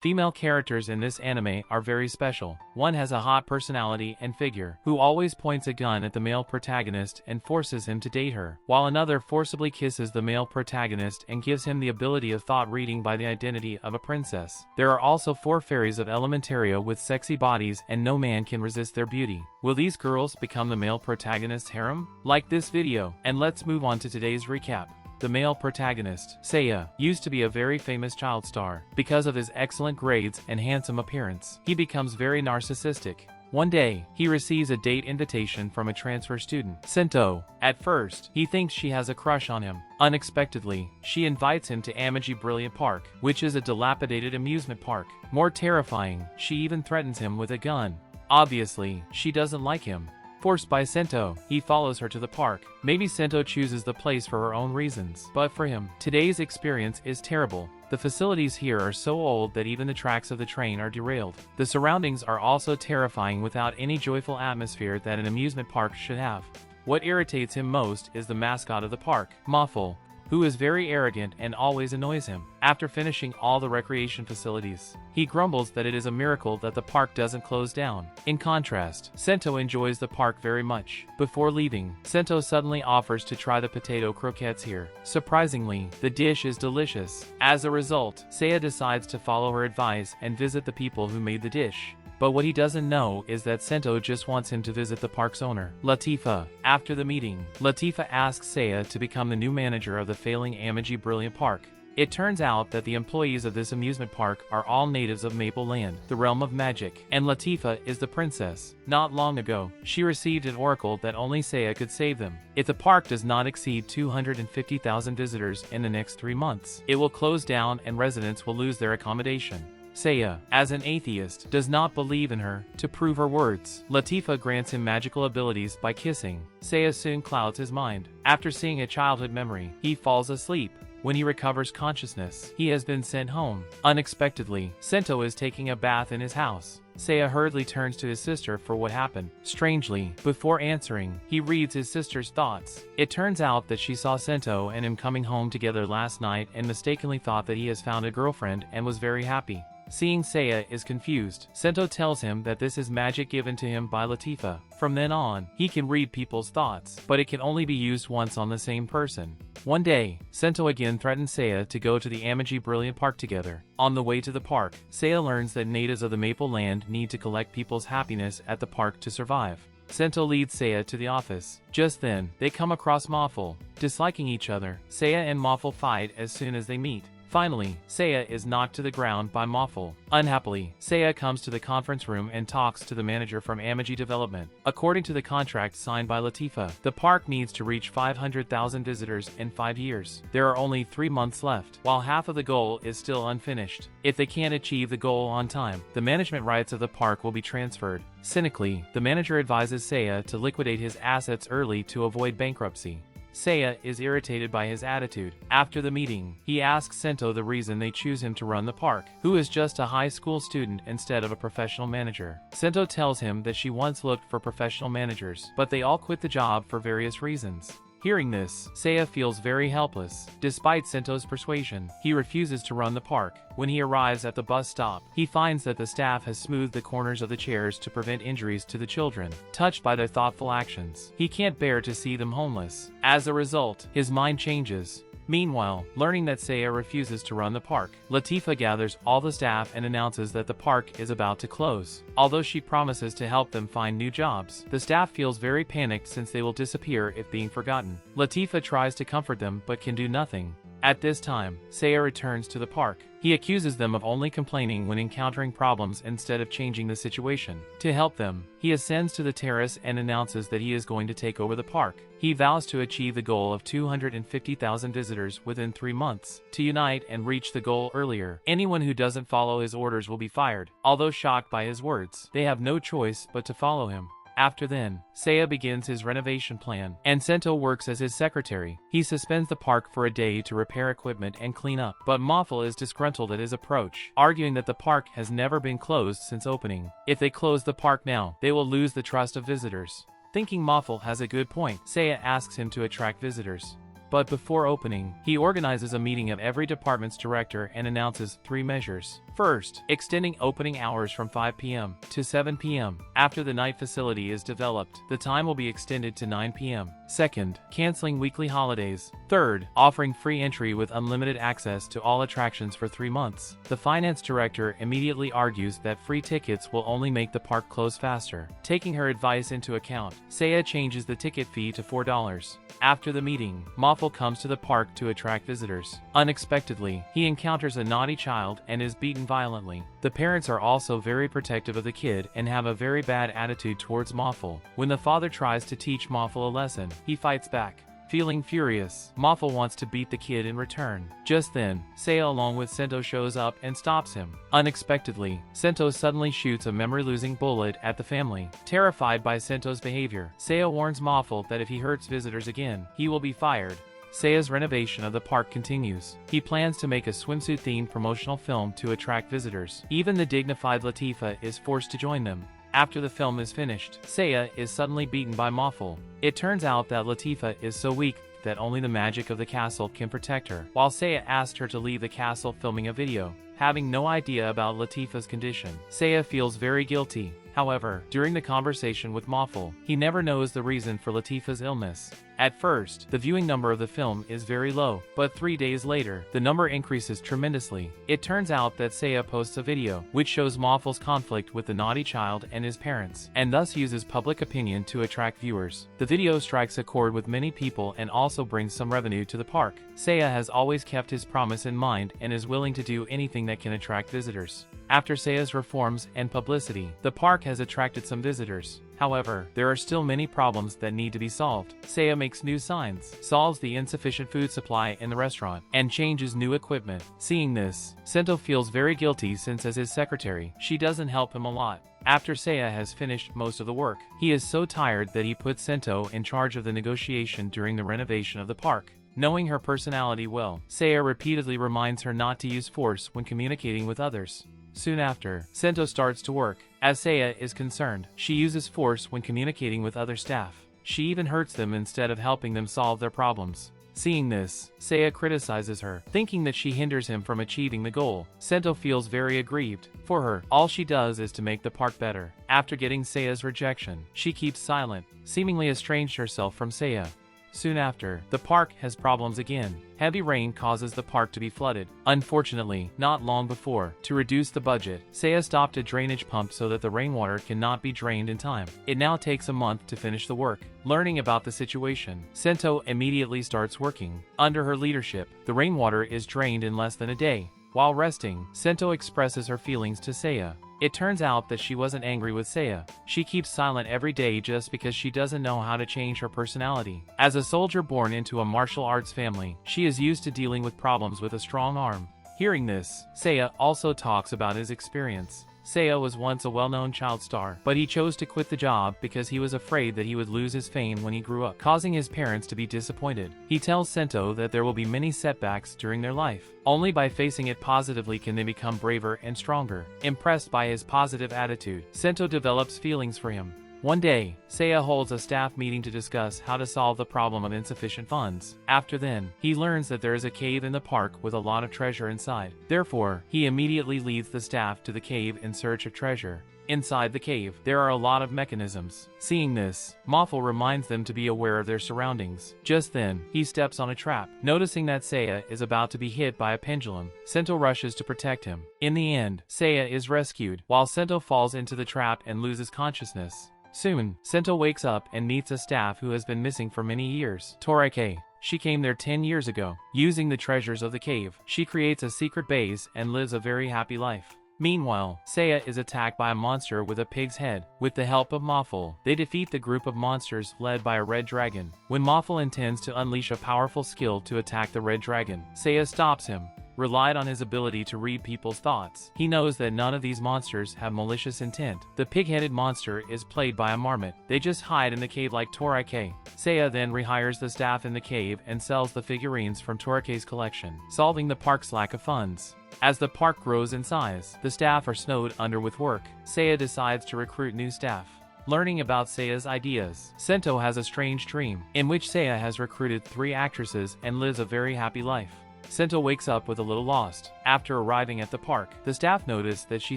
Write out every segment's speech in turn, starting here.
Female characters in this anime are very special. One has a hot personality and figure, who always points a gun at the male protagonist and forces him to date her, while another forcibly kisses the male protagonist and gives him the ability of thought reading by the identity of a princess. There are also 4 fairies of Elementaria with sexy bodies and no man can resist their beauty. Will these girls become the male protagonist's harem? Like this video, and let's move on to today's recap. The male protagonist, Seiya, used to be a very famous child star. Because of his excellent grades and handsome appearance, he becomes very narcissistic. One day, he receives a date invitation from a transfer student, Sento. At first, he thinks she has a crush on him. Unexpectedly, she invites him to Amagi Brilliant Park, which is a dilapidated amusement park. More terrifying, she even threatens him with a gun. Obviously, she doesn't like him. Forced by Sento, he follows her to the park. Maybe Sento chooses the place for her own reasons, but for him, today's experience is terrible. The facilities here are so old that even the tracks of the train are derailed. The surroundings are also terrifying without any joyful atmosphere that an amusement park should have. What irritates him most is the mascot of the park, Moffle, who is very arrogant and always annoys him. After finishing all the recreation facilities, he grumbles that it is a miracle that the park doesn't close down. In contrast, Sento enjoys the park very much. Before leaving, Sento suddenly offers to try the potato croquettes here. Surprisingly, the dish is delicious. As a result, Seiya decides to follow her advice and visit the people who made the dish. But what he doesn't know is that Sento just wants him to visit the park's owner, Latifah. After the meeting, Latifah asks Seiya to become the new manager of the failing Amagi Brilliant Park. It turns out that the employees of this amusement park are all natives of Maple Land, the realm of magic, and Latifah is the princess. Not long ago, she received an oracle that only Seiya could save them. If the park does not exceed 250,000 visitors in the next 3 months, it will close down and residents will lose their accommodation. Seiya, as an atheist, does not believe in her. To prove her words, Latifah grants him magical abilities by kissing. Seiya soon clouds his mind. After seeing a childhood memory, he falls asleep. When he recovers consciousness, he has been sent home. Unexpectedly, Sento is taking a bath in his house. Seiya hurriedly turns to his sister for what happened. Strangely, before answering, he reads his sister's thoughts. It turns out that she saw Sento and him coming home together last night and mistakenly thought that he has found a girlfriend and was very happy. Seeing Seiya is confused, Sento tells him that this is magic given to him by Latifah. From then on, he can read people's thoughts, but it can only be used once on the same person. One day, Sento again threatens Seiya to go to the Amagi Brilliant Park together. On the way to the park, Seiya learns that natives of the Maple Land need to collect people's happiness at the park to survive. Sento leads Seiya to the office. Just then, they come across Moffle. Disliking each other, Seiya and Moffle fight as soon as they meet. Finally, Seiya is knocked to the ground by Moffle. Unhappily, Seiya comes to the conference room and talks to the manager from Amagi Development. According to the contract signed by Latifah, the park needs to reach 500,000 visitors in 5 years. There are only 3 months left, while half of the goal is still unfinished. If they can't achieve the goal on time, the management rights of the park will be transferred. Cynically, the manager advises Seiya to liquidate his assets early to avoid bankruptcy. Seiya is irritated by his attitude. After the meeting, he asks Sento the reason they choose him to run the park, who is just a high school student instead of a professional manager. Sento tells him that she once looked for professional managers, but they all quit the job for various reasons. Hearing this, Seiya feels very helpless. Despite Sento's persuasion, he refuses to run the park. When he arrives at the bus stop, he finds that the staff has smoothed the corners of the chairs to prevent injuries to the children. Touched by their thoughtful actions, he can't bear to see them homeless. As a result, his mind changes. Meanwhile, learning that Seiya refuses to run the park, Latifah gathers all the staff and announces that the park is about to close. Although she promises to help them find new jobs, the staff feels very panicked since they will disappear if being forgotten. Latifah tries to comfort them but can do nothing. At this time, Seiya returns to the park. He accuses them of only complaining when encountering problems instead of changing the situation. To help them, he ascends to the terrace and announces that he is going to take over the park. He vows to achieve the goal of 250,000 visitors within 3 months. To unite and reach the goal earlier, anyone who doesn't follow his orders will be fired. Although shocked by his words, they have no choice but to follow him. After then, Seiya begins his renovation plan, and Sento works as his secretary. He suspends the park for a day to repair equipment and clean up, but Moffle is disgruntled at his approach, arguing that the park has never been closed since opening. If they close the park now, they will lose the trust of visitors. Thinking Moffle has a good point, Seiya asks him to attract visitors. But before opening, he organizes a meeting of every department's director and announces 3 measures. First, extending opening hours from 5 p.m. to 7 p.m. After the night facility is developed, the time will be extended to 9 p.m. Second, canceling weekly holidays. Third, offering free entry with unlimited access to all attractions for 3 months. The finance director immediately argues that free tickets will only make the park close faster. Taking her advice into account, Seiya changes the ticket fee to $4. After the meeting, Moffel comes to the park to attract visitors. Unexpectedly, he encounters a naughty child and is beaten violently. The parents are also very protective of the kid and have a very bad attitude towards Moffel. When the father tries to teach Moffel a lesson, he fights back. Feeling furious, Moffel wants to beat the kid in return. Just then, Seiya along with Sento shows up and stops him. Unexpectedly, Sento suddenly shoots a memory-losing bullet at the family. Terrified by Sento's behavior, Seiya warns Moffel that if he hurts visitors again, he will be fired. Seiya's renovation of the park continues. He plans to make a swimsuit-themed promotional film to attract visitors. Even the dignified Latifah is forced to join them. After the film is finished, Seiya is suddenly beaten by Moffel. It turns out that Latifah is so weak that only the magic of the castle can protect her, while Seiya asked her to leave the castle filming a video. Having no idea about Latifah's condition, Seiya feels very guilty. However, during the conversation with Moffel, he never knows the reason for Latifah's illness. At first, the viewing number of the film is very low, but 3 days later, the number increases tremendously. It turns out that Seiya posts a video, which shows Moffel's conflict with the naughty child and his parents, and thus uses public opinion to attract viewers. The video strikes a chord with many people and also brings some revenue to the park. Seiya has always kept his promise in mind and is willing to do anything that can attract visitors. After Seiya's reforms and publicity, the park has attracted some visitors. However, there are still many problems that need to be solved. Seiya makes new signs, solves the insufficient food supply in the restaurant, and changes new equipment. Seeing this, Sento feels very guilty since as his secretary, she doesn't help him a lot. After Seiya has finished most of the work, he is so tired that he puts Sento in charge of the negotiation during the renovation of the park. Knowing her personality well, Seiya repeatedly reminds her not to use force when communicating with others. Soon after, Sento starts to work. As Seiya is concerned, she uses force when communicating with other staff. She even hurts them instead of helping them solve their problems. Seeing this, Seiya criticizes her, thinking that she hinders him from achieving the goal. Sento feels very aggrieved. For her, all she does is to make the park better. After getting Seiya's rejection, she keeps silent, seemingly estranged herself from Seiya. Soon after, the park has problems again. Heavy rain causes the park to be flooded. Unfortunately, not long before, to reduce the budget, Seiya stopped a drainage pump so that the rainwater cannot be drained in time. It now takes a month to finish the work. Learning about the situation, Sento immediately starts working. Under her leadership, the rainwater is drained in less than a day. While resting, Sento expresses her feelings to Seiya. It turns out that she wasn't angry with Seiya. She keeps silent every day just because she doesn't know how to change her personality. As a soldier born into a martial arts family, she is used to dealing with problems with a strong arm. Hearing this, Seiya also talks about his experience. Seiya was once a well-known child star, but he chose to quit the job because he was afraid that he would lose his fame when he grew up, causing his parents to be disappointed. He tells Sento that there will be many setbacks during their life. Only by facing it positively can they become braver and stronger. Impressed by his positive attitude, Sento develops feelings for him. One day, Seiya holds a staff meeting to discuss how to solve the problem of insufficient funds. After then, he learns that there is a cave in the park with a lot of treasure inside. Therefore, he immediately leads the staff to the cave in search of treasure. Inside the cave, there are a lot of mechanisms. Seeing this, Moffel reminds them to be aware of their surroundings. Just then, he steps on a trap. Noticing that Seiya is about to be hit by a pendulum, Sento rushes to protect him. In the end, Seiya is rescued, while Sento falls into the trap and loses consciousness. Soon, Sento wakes up and meets a staff who has been missing for many years. Torike. She came there 10 years ago. Using the treasures of the cave, she creates a secret base and lives a very happy life. Meanwhile, Seiya is attacked by a monster with a pig's head. With the help of Moffel, they defeat the group of monsters led by a red dragon. When Moffel intends to unleash a powerful skill to attack the red dragon, Seiya stops him. Relied on his ability to read people's thoughts. He knows that none of these monsters have malicious intent. The pig-headed monster is played by a marmot. They just hide in the cave like Torike. Seiya then rehires the staff in the cave and sells the figurines from Torike's collection, solving the park's lack of funds. As the park grows in size, the staff are snowed under with work. Seiya decides to recruit new staff. Learning about Seiya's ideas, Sento has a strange dream, in which Seiya has recruited 3 actresses and lives a very happy life. Sento wakes up with a little lost. After arriving at the park, the staff notice that she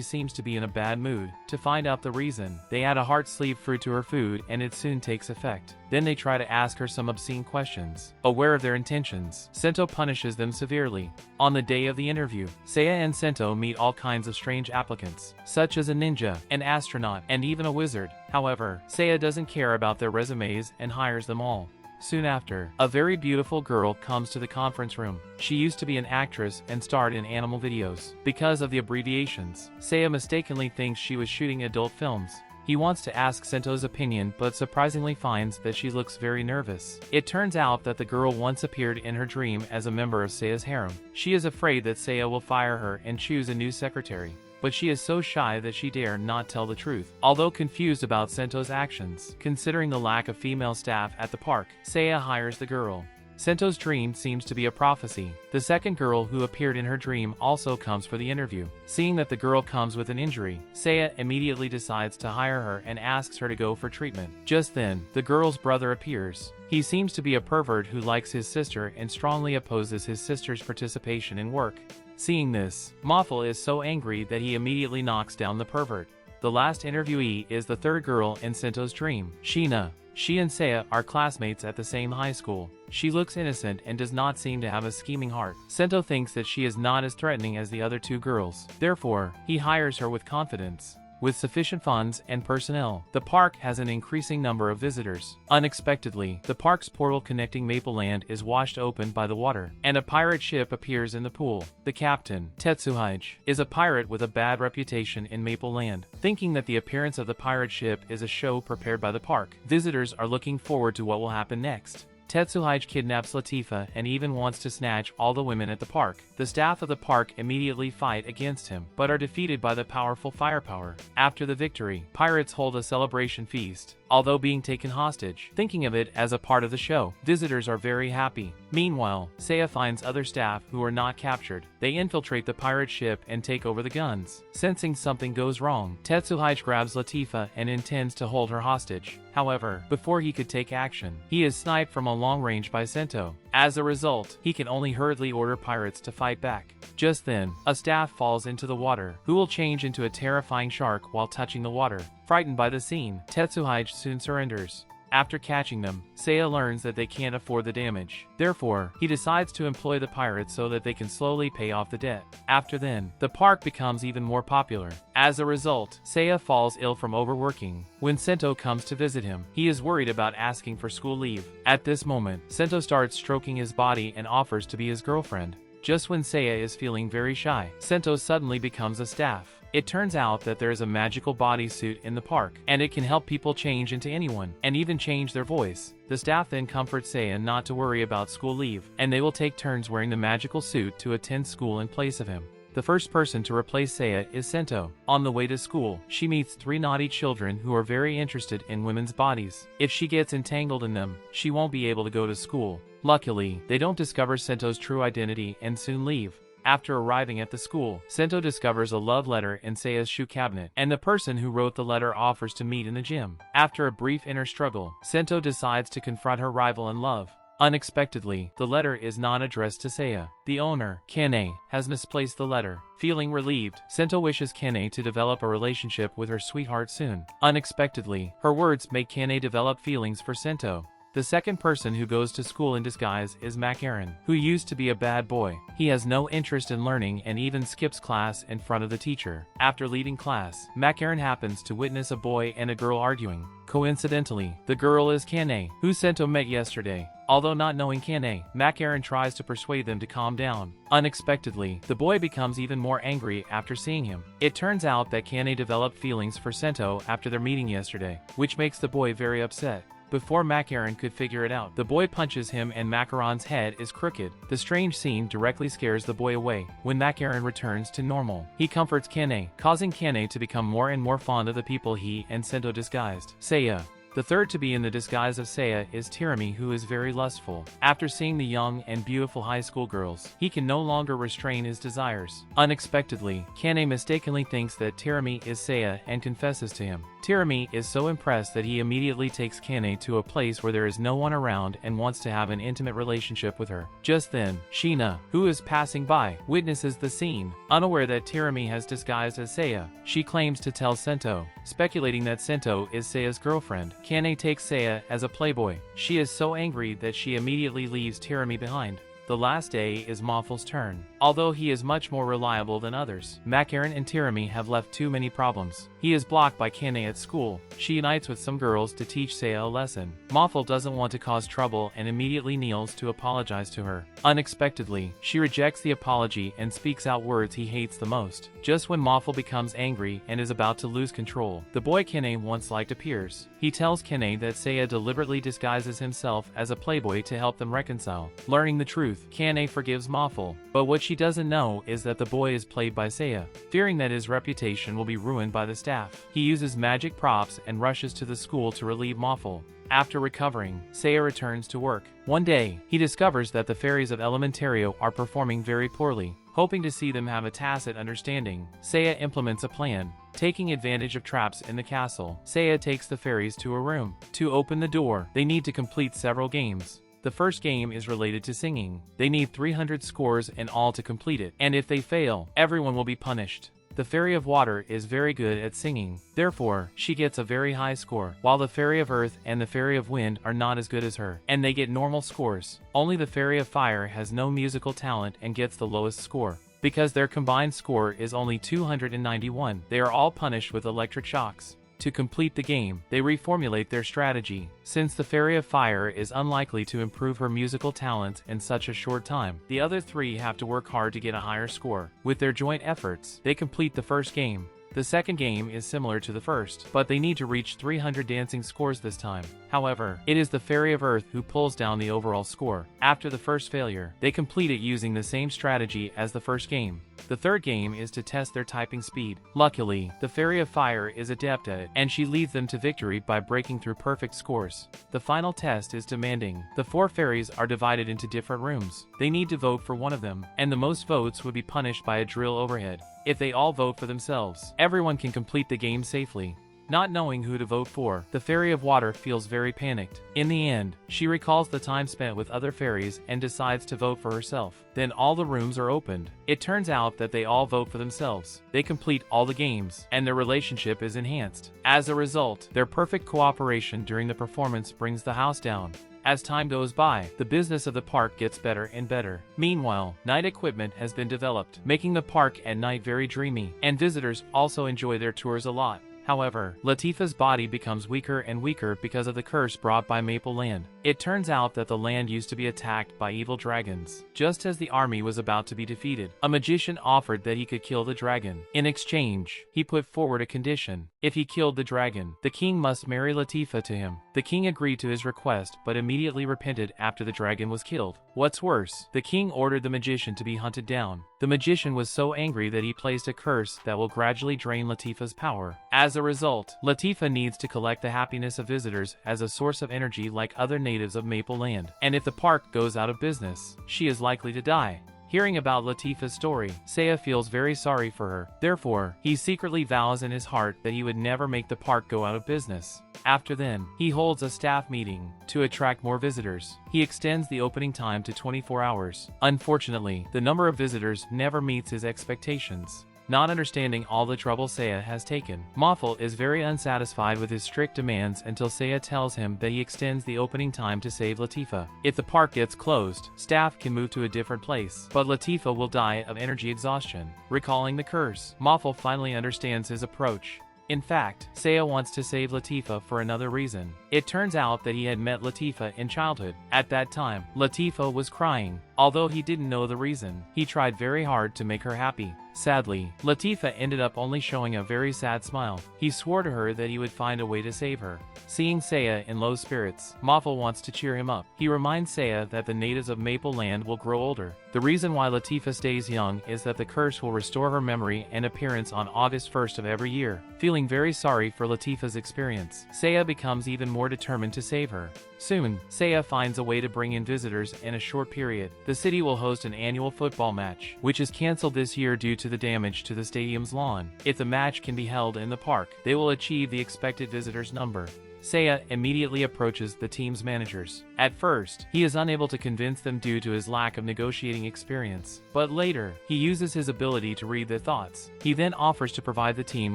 seems to be in a bad mood. To find out the reason, they add a heart-sleeve fruit to her food and it soon takes effect. Then they try to ask her some obscene questions. Aware of their intentions, Sento punishes them severely. On the day of the interview, Seiya and Sento meet all kinds of strange applicants, such as a ninja, an astronaut, and even a wizard. However, Seiya doesn't care about their resumes and hires them all. Soon after, a very beautiful girl comes to the conference room. She used to be an actress and starred in animal videos. Because of the abbreviations, Seiya mistakenly thinks she was shooting adult films. He wants to ask Sento's opinion but surprisingly finds that she looks very nervous. It turns out that the girl once appeared in her dream as a member of Seiya's harem. She is afraid that Seiya will fire her and choose a new secretary. But she is so shy that she dare not tell the truth. Although confused about Sento's actions, considering the lack of female staff at the park, Seiya hires the girl. Sento's dream seems to be a prophecy. The second girl who appeared in her dream also comes for the interview. Seeing that the girl comes with an injury, Seiya immediately decides to hire her and asks her to go for treatment. Just then, the girl's brother appears. He seems to be a pervert who likes his sister and strongly opposes his sister's participation in work. Seeing this, Mothel is so angry that he immediately knocks down the pervert. The last interviewee is the third girl in Sento's dream, Shina. She and Seiya are classmates at the same high school. She looks innocent and does not seem to have a scheming heart. Sento thinks that she is not as threatening as the other two girls. Therefore, he hires her with confidence. With sufficient funds and personnel, the park has an increasing number of visitors. Unexpectedly, the park's portal connecting Maple Land is washed open by the water, and a pirate ship appears in the pool. The captain, Tetsuhige, is a pirate with a bad reputation in Maple Land. Thinking that the appearance of the pirate ship is a show prepared by the park, visitors are looking forward to what will happen next. Tetsuhige kidnaps Latifah and even wants to snatch all the women at the park. The staff of the park immediately fight against him, but are defeated by the powerful firepower. After the victory, pirates hold a celebration feast, although being taken hostage. Thinking of it as a part of the show, visitors are very happy. Meanwhile, Seiya finds other staff who are not captured. They infiltrate the pirate ship and take over the guns. Sensing something goes wrong, Tetsuhige grabs Latifah and intends to hold her hostage. However, before he could take action, he is sniped from a long range by Sento. As a result, he can only hurriedly order pirates to fight back. Just then, a staff falls into the water, who will change into a terrifying shark while touching the water. Frightened by the scene, Tetsuhige soon surrenders. After catching them, Seiya learns that they can't afford the damage. Therefore, he decides to employ the pirates so that they can slowly pay off the debt. After then, the park becomes even more popular. As a result, Seiya falls ill from overworking. When Sento comes to visit him, he is worried about asking for school leave. At this moment, Sento starts stroking his body and offers to be his girlfriend. Just when Seiya is feeling very shy, Sento suddenly becomes a staff. It turns out that there is a magical bodysuit in the park, and it can help people change into anyone, and even change their voice. The staff then comforts Seiya not to worry about school leave, and they will take turns wearing the magical suit to attend school in place of him. The first person to replace Seiya is Sento. On the way to school, she meets 3 naughty children who are very interested in women's bodies. If she gets entangled in them, she won't be able to go to school. Luckily, they don't discover Sento's true identity and soon leave. After arriving at the school, Sento discovers a love letter in Seiya's shoe cabinet, and the person who wrote the letter offers to meet in the gym. After a brief inner struggle, Sento decides to confront her rival in love. Unexpectedly, the letter is not addressed to Seiya. The owner, Kane, has misplaced the letter. Feeling relieved, Sento wishes Kane to develop a relationship with her sweetheart soon. Unexpectedly, her words make Kane develop feelings for Sento. The second person who goes to school in disguise is Macaron, who used to be a bad boy. He has no interest in learning and even skips class in front of the teacher. After leaving class, Macaron happens to witness a boy and a girl arguing. Coincidentally, the girl is Kane, who Sento met yesterday. Although not knowing Kane, Macaron tries to persuade them to calm down. Unexpectedly, the boy becomes even more angry after seeing him. It turns out that Kane developed feelings for Sento after their meeting yesterday, which makes the boy very upset. Before Macaron could figure it out, the boy punches him and Macaron's head is crooked. The strange scene directly scares the boy away. When Macaron returns to normal, he comforts Kane, causing Kane to become more and more fond of the people he and Sento disguised. Seiya. The third to be in the disguise of Saya is Tirami, who is very lustful. After seeing the young and beautiful high school girls, he can no longer restrain his desires. Unexpectedly, Kane mistakenly thinks that Tirami is Saya and confesses to him. Tirami is so impressed that he immediately takes Kane to a place where there is no one around and wants to have an intimate relationship with her. Just then, Sheena, who is passing by, witnesses the scene. Unaware that Tirami has disguised as Saya, she claims to tell Sento, speculating that Sento is Saya's girlfriend. Kane takes Saya as a playboy. She is so angry that she immediately leaves Tirami behind. The last day is Moffel's turn. Although he is much more reliable than others, Macaron and Tirami have left too many problems. He is blocked by Kane at school. She unites with some girls to teach Saya a lesson. Moffel doesn't want to cause trouble and immediately kneels to apologize to her. Unexpectedly, she rejects the apology and speaks out words he hates the most. Just when Moffel becomes angry and is about to lose control, the boy Kane once liked appears. He tells Kane that Saya deliberately disguises himself as a playboy to help them reconcile. Learning the truth, Kane forgives Moffel, but what she doesn't know is that the boy is played by Saya. Fearing that his reputation will be ruined by the staff, he uses magic props and rushes to the school to relieve Moffel. After recovering, Saya returns to work. One day, he discovers that the fairies of Elementario are performing very poorly. Hoping to see them have a tacit understanding, Saya implements a plan. Taking advantage of traps in the castle, Saya takes the fairies to a room. To open the door, they need to complete several games. The first game is related to singing. They need 300 scores in all to complete it, and if they fail, everyone will be punished. The Fairy of Water is very good at singing, therefore, she gets a very high score, while the Fairy of Earth and the Fairy of Wind are not as good as her, and they get normal scores. Only the Fairy of Fire has no musical talent and gets the lowest score. Because their combined score is only 291, they are all punished with electric shocks. To complete the game, they reformulate their strategy. Since the Fairy of Fire is unlikely to improve her musical talents in such a short time, the other three have to work hard to get a higher score. With their joint efforts, they complete the first game. The second game is similar to the first, but they need to reach 300 dancing scores this time. However, it is the Fairy of Earth who pulls down the overall score. After the first failure, they complete it using the same strategy as the first game. The third game is to test their typing speed. Luckily, the Fairy of Fire is adept at it, and she leads them to victory by breaking through perfect scores. The final test is demanding. The four fairies are divided into different rooms. They need to vote for one of them, and the most votes would be punished by a drill overhead. If they all vote for themselves, everyone can complete the game safely. Not knowing who to vote for, the Fairy of Water feels very panicked. In the end, she recalls the time spent with other fairies and decides to vote for herself. Then all the rooms are opened. It turns out that they all vote for themselves. They complete all the games, and their relationship is enhanced. As a result, their perfect cooperation during the performance brings the house down. As time goes by, the business of the park gets better and better. Meanwhile, night equipment has been developed, making the park at night very dreamy, and visitors also enjoy their tours a lot. However, Latifah's body becomes weaker and weaker because of the curse brought by Maple Land. It turns out that the land used to be attacked by evil dragons. Just as the army was about to be defeated, a magician offered that he could kill the dragon. In exchange, he put forward a condition. If he killed the dragon, the king must marry Latifah to him. The king agreed to his request but immediately repented after the dragon was killed. What's worse, the king ordered the magician to be hunted down. The magician was so angry that he placed a curse that will gradually drain Latifah's power. As a result, Latifah needs to collect the happiness of visitors as a source of energy like other natives of Maple Land. And if the park goes out of business, she is likely to die. Hearing about Latifah's story, Saya feels very sorry for her. Therefore, he secretly vows in his heart that he would never make the park go out of business. After then, he holds a staff meeting. To attract more visitors, he extends the opening time to 24 hours. Unfortunately, the number of visitors never meets his expectations. Not understanding all the trouble Saya has taken, Moffel is very unsatisfied with his strict demands until Saya tells him that he extends the opening time to save Latifah. If the park gets closed, staff can move to a different place, but Latifah will die of energy exhaustion. Recalling the curse, Moffel finally understands his approach. In fact, Saya wants to save Latifah for another reason. It turns out that he had met Latifah in childhood. At that time, Latifah was crying. Although he didn't know the reason, he tried very hard to make her happy. Sadly, Latifah ended up only showing a very sad smile. He swore to her that he would find a way to save her. Seeing Saya in low spirits, Moffel wants to cheer him up. He reminds Saya that the natives of Maple Land will grow older. The reason why Latifah stays young is that the curse will restore her memory and appearance on August 1st of every year. Feeling very sorry for Latifah's experience, Saya becomes even more determined to save her. Soon, Saya finds a way to bring in visitors in a short period. The city will host an annual football match, which is cancelled this year due to the damage to the stadium's lawn. If the match can be held in the park, they will achieve the expected visitors number. Saya immediately approaches the team's managers. At first, he is unable to convince them due to his lack of negotiating experience, but later, he uses his ability to read their thoughts. He then offers to provide the team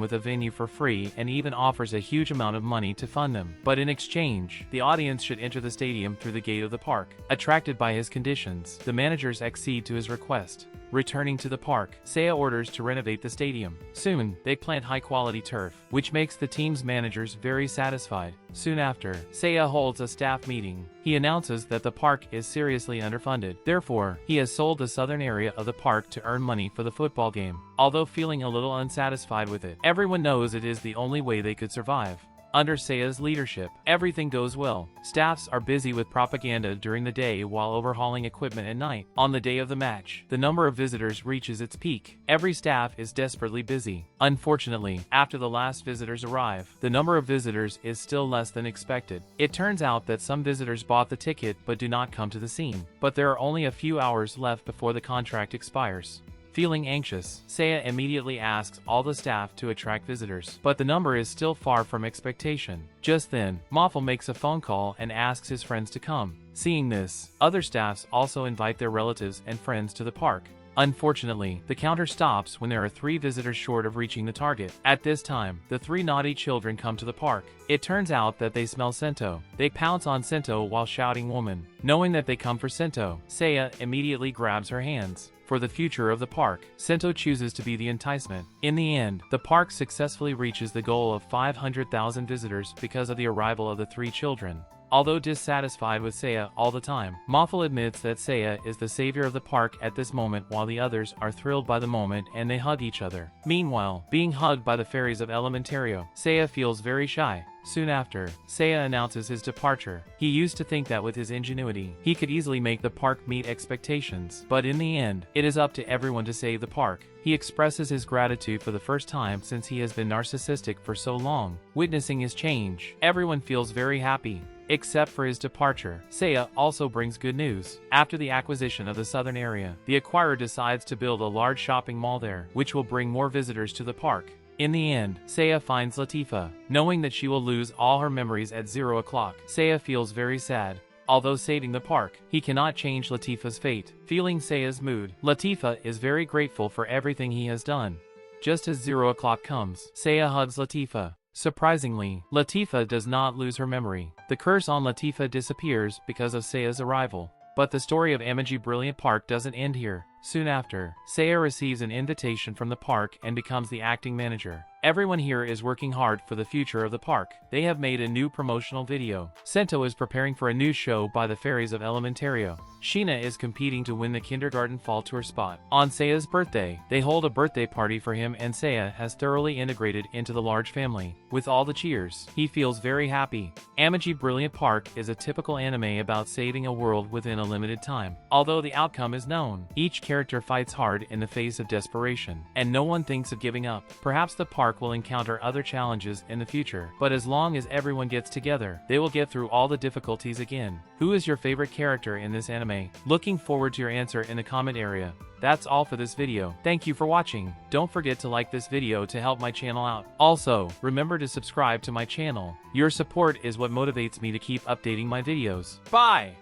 with a venue for free and even offers a huge amount of money to fund them. But in exchange, the audience should enter the stadium through the gate of the park. Attracted by his conditions, the managers accede to his request. Returning to the park, Saya orders to renovate the stadium. Soon, they plant high-quality turf, which makes the team's managers very satisfied. Soon after, Saya holds a staff meeting. He announces that the park is seriously underfunded. Therefore, he has sold the southern area of the park to earn money for the football game. Although feeling a little unsatisfied with it, everyone knows it is the only way they could survive. Under Saya's leadership, everything goes well. Staffs are busy with propaganda during the day while overhauling equipment at night. On the day of the match, the number of visitors reaches its peak. Every staff is desperately busy. Unfortunately, after the last visitors arrive, the number of visitors is still less than expected. It turns out that some visitors bought the ticket but do not come to the scene. But there are only a few hours left before the contract expires. Feeling anxious, Saya immediately asks all the staff to attract visitors, but the number is still far from expectation. Just then, Moffel makes a phone call and asks his friends to come. Seeing this, other staffs also invite their relatives and friends to the park. Unfortunately, the counter stops when there are 3 visitors short of reaching the target. At this time, the 3 naughty children come to the park. It turns out that they smell Sento. They pounce on Sento while shouting woman. Knowing that they come for Sento, Saya immediately grabs her hands. For the future of the park, Sento chooses to be the enticement. In the end, the park successfully reaches the goal of 500,000 visitors because of the arrival of the 3 children. Although dissatisfied with Saya all the time, Moffel admits that Saya is the savior of the park at this moment while the others are thrilled by the moment and they hug each other. Meanwhile, being hugged by the fairies of Elementario, Saya feels very shy. Soon after, Saya announces his departure. He used to think that with his ingenuity, he could easily make the park meet expectations, but in the end, it is up to everyone to save the park. He expresses his gratitude for the first time since he has been narcissistic for so long. Witnessing his change, everyone feels very happy. Except for his departure, Saya also brings good news. After the acquisition of the southern area, the acquirer decides to build a large shopping mall there, which will bring more visitors to the park. In the end, Saya finds Latifah. Knowing that she will lose all her memories at 0 o'clock, Saya feels very sad. Although saving the park, he cannot change Latifah's fate. Feeling Saya's mood, Latifah is very grateful for everything he has done. Just as 0 o'clock comes, Saya hugs Latifah. Surprisingly, Latifah does not lose her memory. The curse on Latifah disappears because of Saya's arrival. But the story of Amagi Brilliant Park doesn't end here. Soon after, Saya receives an invitation from the park and becomes the acting manager. Everyone here is working hard for the future of the park. They have made a new promotional video. Sento is preparing for a new show by the fairies of Elementario. Sheena is competing to win the kindergarten fall tour spot. On Saya's birthday, they hold a birthday party for him and Saya has thoroughly integrated into the large family. With all the cheers, he feels very happy. Amagi Brilliant Park is a typical anime about saving a world within a limited time. Although the outcome is known, each character fights hard in the face of desperation, and no one thinks of giving up. Perhaps the park will encounter other challenges in the future, but as long as everyone gets together, they will get through all the difficulties again. Who is your favorite character in this anime? Looking forward to your answer in the comment area. That's all for this video. Thank you for watching. Don't forget to like this video to help my channel out. Also, remember to subscribe to my channel. Your support is what motivates me to keep updating my videos. Bye!